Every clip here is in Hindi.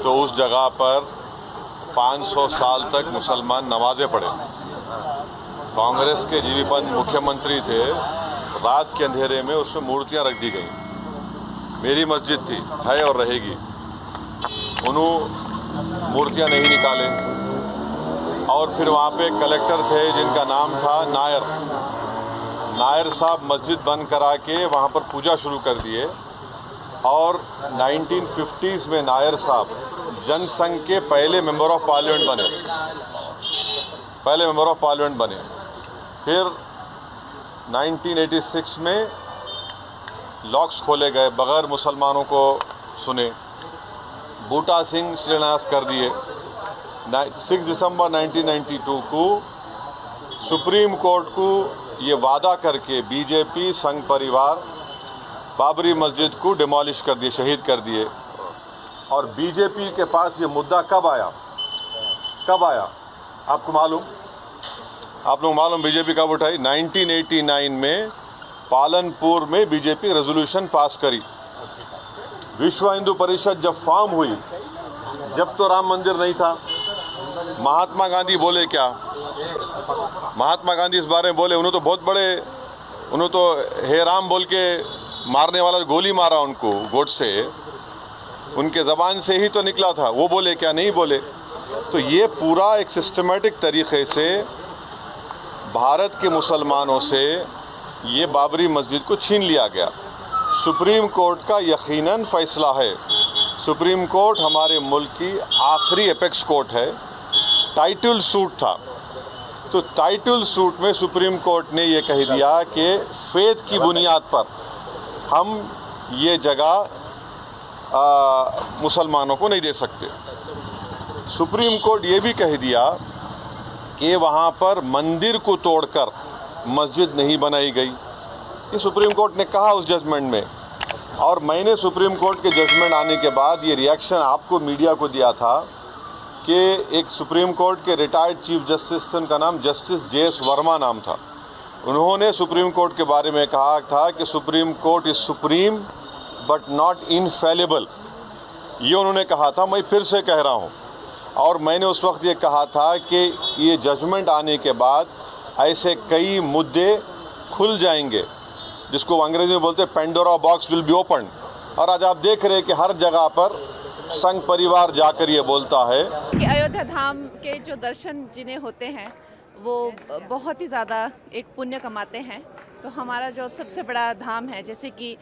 तो उस जगह पर 500 साल तक मुसलमान नमाजें पढ़े। कांग्रेस के जीवी पंत मुख्यमंत्री थे, रात के अंधेरे में उसमें मूर्तियां रख दी गई। मेरी मस्जिद थी, है और रहेगी। उन्होंने मूर्तियां नहीं निकाले। और फिर वहाँ पे कलेक्टर थे जिनका नाम था नायर साहब मस्जिद बंद करा के वहाँ पर पूजा शुरू कर दिए। और 1950s में नायर साहब जनसंघ के पहले मेंबर ऑफ पार्लियामेंट बने। फिर 1986 में लॉक्स खोले गए, बगैर मुसलमानों को सुने। बूटा सिंह शिलान्यास कर दिए। 6 दिसंबर 1992 को सुप्रीम कोर्ट को ये वादा करके बीजेपी संघ परिवार बाबरी मस्जिद को डिमोलिश कर दिए, शहीद कर दिए। और बीजेपी के पास ये मुद्दा कब आया? आपको मालूम? आप लोग मालूम बीजेपी कब उठाई? 1989 में पालनपुर में बीजेपी रेजोल्यूशन पास करी। विश्व हिंदू परिषद जब फॉर्म हुई, जब तो राम मंदिर नहीं था। महात्मा गांधी बोले क्या? महात्मा गांधी इस बारे में बोले, उन्होंने तो बहुत बड़े, उन्होंने तो हे राम बोल के मारने वाला गोली मारा उनको गोडसे, उनके ज़बान से ही तो निकला था। वो बोले क्या? नहीं बोले। तो ये पूरा एक सिस्टमेटिक तरीक़े से भारत के मुसलमानों से ये बाबरी मस्जिद को छीन लिया गया। सुप्रीम कोर्ट का यकीनन फ़ैसला है। सुप्रीम कोर्ट हमारे मुल्क की आखिरी एपेक्स कोर्ट है। टाइटल सूट था, तो टाइटल सूट में सुप्रीम कोर्ट ने ये कह दिया कि फेथ की बुनियाद पर हम ये जगह मुसलमानों को नहीं दे सकते। सुप्रीम कोर्ट ये भी कह दिया कि वहाँ पर मंदिर को तोड़कर मस्जिद नहीं बनाई गई। ये सुप्रीम कोर्ट ने कहा उस जजमेंट में। और मैंने सुप्रीम कोर्ट के जजमेंट आने के बाद ये रिएक्शन आपको मीडिया को दिया था कि एक सुप्रीम कोर्ट के रिटायर्ड चीफ जस्टिस थे, उनका नाम जस्टिस JS वर्मा नाम था। उन्होंने सुप्रीम कोर्ट के बारे में कहा था कि supreme court is supreme but not infallible. ये उन्होंने कहा था, मैं फिर से कह रहा हूँ। और मैंने उस वक्त ये कहा था कि ये जजमेंट आने के बाद ऐसे कई मुद्दे खुल जाएंगे, जिसको अंग्रेजी में बोलते हैं Pandora box will be open. और आज आप देख रहे हैं कि हर जगह पर संघ परिवार जाकर ये बोलता है कि अयोध्या धाम के जो दर्शन जिन्हें होते हैं वो बहुत ही ज़्यादा एक पुण्य कमाते हैं। तो हमारा जो सबसे बड़ा धाम है, जैसे कि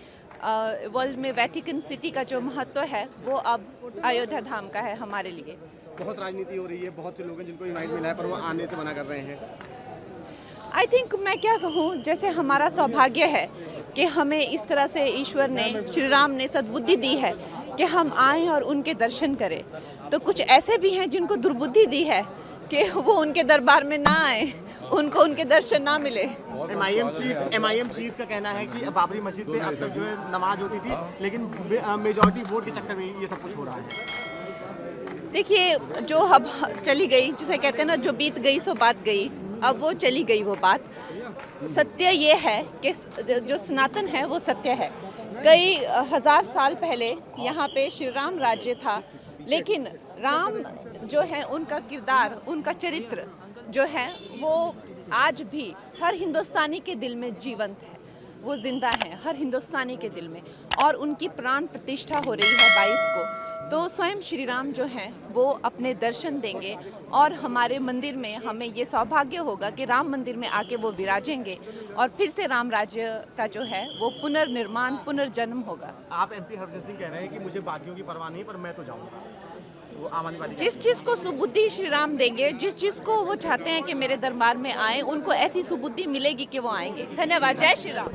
वर्ल्ड में वेटिकन सिटी का जो महत्व है वो अब अयोध्या धाम का है हमारे लिए। बहुत राजनीति हो रही है, बहुत से लोग हैं जिनको इनवाइट मिला है पर वो आने से मना कर रहे हैं। आई थिंक मैं क्या कहूँ, जैसे हमारा सौभाग्य है कि हमें इस तरह से ईश्वर ने, श्री राम ने सद्बुद्धि दी है कि हम आएँ और उनके दर्शन करें। तो कुछ ऐसे भी हैं जिनको दुर्बुद्धि दी है कि वो उनके दरबार में ना आए, उनको उनके दर्शन ना मिले। MIM चीफ का कहना है कि बाबरी मस्जिद पे अब तक जो है नमाज होती थी, लेकिन मेजॉरिटी वोट के चक्कर में ये सब कुछ हो रहा है। देखिए, जो अब चली गई, जिसे कहते हैं ना, जो बीत गई सो बात गई, अब वो चली गई वो बात। सत्य ये है कि जो सनातन है वो सत्य है। कई हजार साल पहले यहाँ पे श्री राम राज्य था, लेकिन राम जो है, उनका किरदार, उनका चरित्र जो है वो आज भी हर हिंदुस्तानी के दिल में जीवंत है। वो जिंदा है हर हिंदुस्तानी के दिल में, और उनकी प्राण प्रतिष्ठा हो रही है 22 को। तो स्वयं श्री राम जो हैं वो अपने दर्शन देंगे, और हमारे मंदिर में हमें ये सौभाग्य होगा कि राम मंदिर में आके वो विराजेंगे, और फिर से राम राज्य का जो है वो पुनर्निर्माण, पुनर्जन्म होगा। आप MP हरभजन सिंह कह रहे हैं कि मुझे बाकियों की परवाह नहीं, पर मैं तो जाऊँगा। वो आम आदमी पार्टी जिस चीज़ को सुबुद्धि श्री राम देंगे, जिस चीज़ को वो चाहते हैं कि मेरे दरबार में आए, उनको ऐसी सुबुद्धि मिलेगी कि वो आएंगे। धन्यवाद। जय श्री राम।